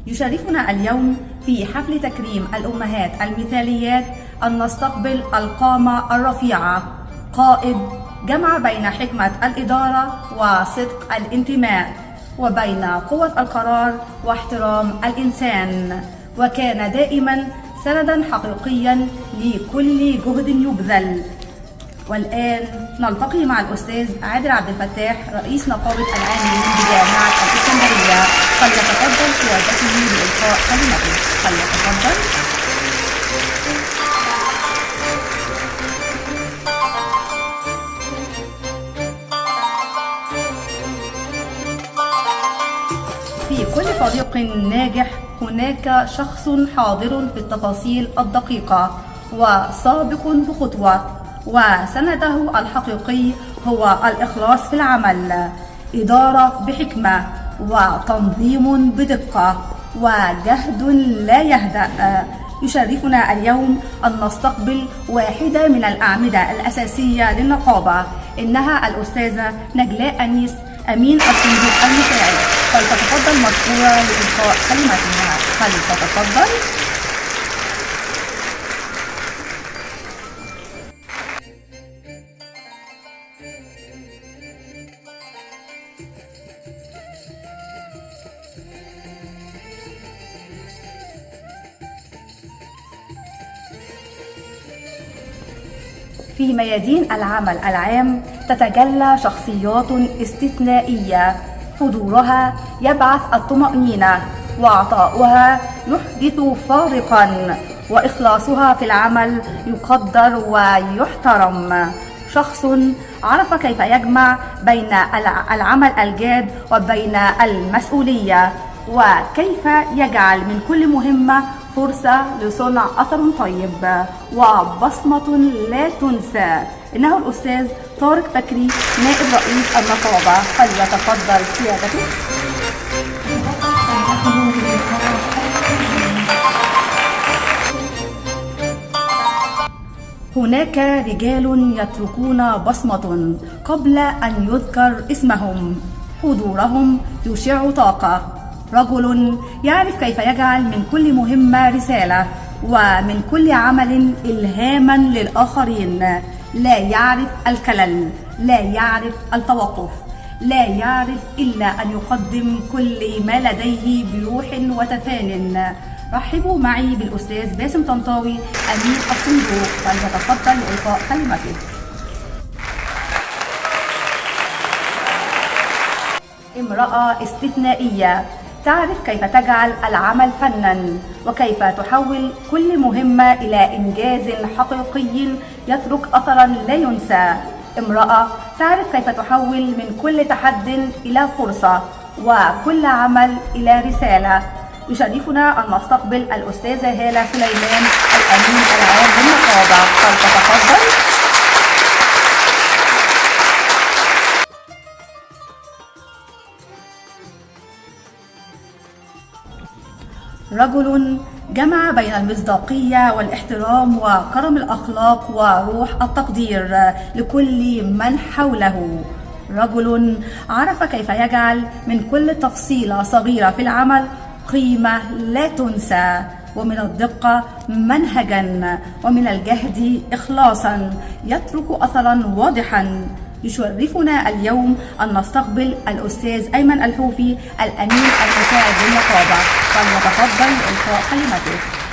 يشرفنا اليوم في حفل تكريم الأمهات المثاليات أن نستقبل القامة الرفيعة، قائد جمع بين حكمة الإدارة وصدق الانتماء، وبين قوة القرار واحترام الإنسان، وكان دائما سندا حقيقيا لكل جهد يبذل. والآن نلتقي مع الأستاذ عادل عبد الفتاح رئيس نقابة العاملين بجامعة الإسكندرية، فليتفضل سيادته بإلقاء كلمته. فليتفضل. في كل فريق ناجح هناك شخص حاضر في التفاصيل الدقيقة وسابق بخطوة، وسنده الحقيقي هو الإخلاص في العمل، إدارة بحكمة، وتنظيم بدقة، وجهد لا يهدأ. يشرفنا اليوم أن نستقبل واحدة من الأعمدة الأساسية للنقابة، إنها الأستاذة نجلاء أنيس أمين الصندوق المساعد، فلتتفضل مشكورة لإلقاء كلمتها. فلتتفضل. في ميادين العمل العام تتجلى شخصيات استثنائية، حضورها يبعث الطمأنينة، وعطاؤها يحدث فارقا، وإخلاصها في العمل يقدر ويحترم. شخص عرف كيف يجمع بين العمل الجاد وبين المسؤولية، وكيف يجعل من كل مهمة فرصة لصنع أثر طيب وبصمة لا تنسى. إنه الأستاذ طارق بكري نائب رئيس النقابة، فليتفضل سيادته. هناك رجال يتركون بصمة قبل أن يذكر اسمهم، حضورهم يشع طاقة. رجل يعرف كيف يجعل من كل مهمة رسالة، ومن كل عمل إلهاما للآخرين. لا يعرف الكلل، لا يعرف التوقف، لا يعرف إلا أن يقدم كل ما لديه بروح وتفان. رحبوا معي بالأستاذ باسم طنطاوي أمين الصندوق، فليتفضل لإلقاء كلمته. امرأة استثنائية تعرف كيف تجعل العمل فناً، وكيف تحول كل مهمة إلى إنجاز حقيقي يترك أثراً لا ينسى. امرأة تعرف كيف تحول من كل تحد إلى فرصة، وكل عمل إلى رسالة. يشرفنا أن نستقبل الأستاذة هالة سليمان الأمين العام للنقابة، فلتتفضل. رجل جمع بين المصداقية والاحترام وكرم الأخلاق وروح التقدير لكل من حوله. رجل عرف كيف يجعل من كل تفصيلة صغيرة في العمل قيمة لا تنسى، ومن الدقة منهجا، ومن الجهد إخلاصا يترك أثرا واضحا. يشرفنا اليوم أن نستقبل الأستاذ أيمن الحوفي الأمين المساعد للنقابة، فليتفضل لإلقاء كلمته.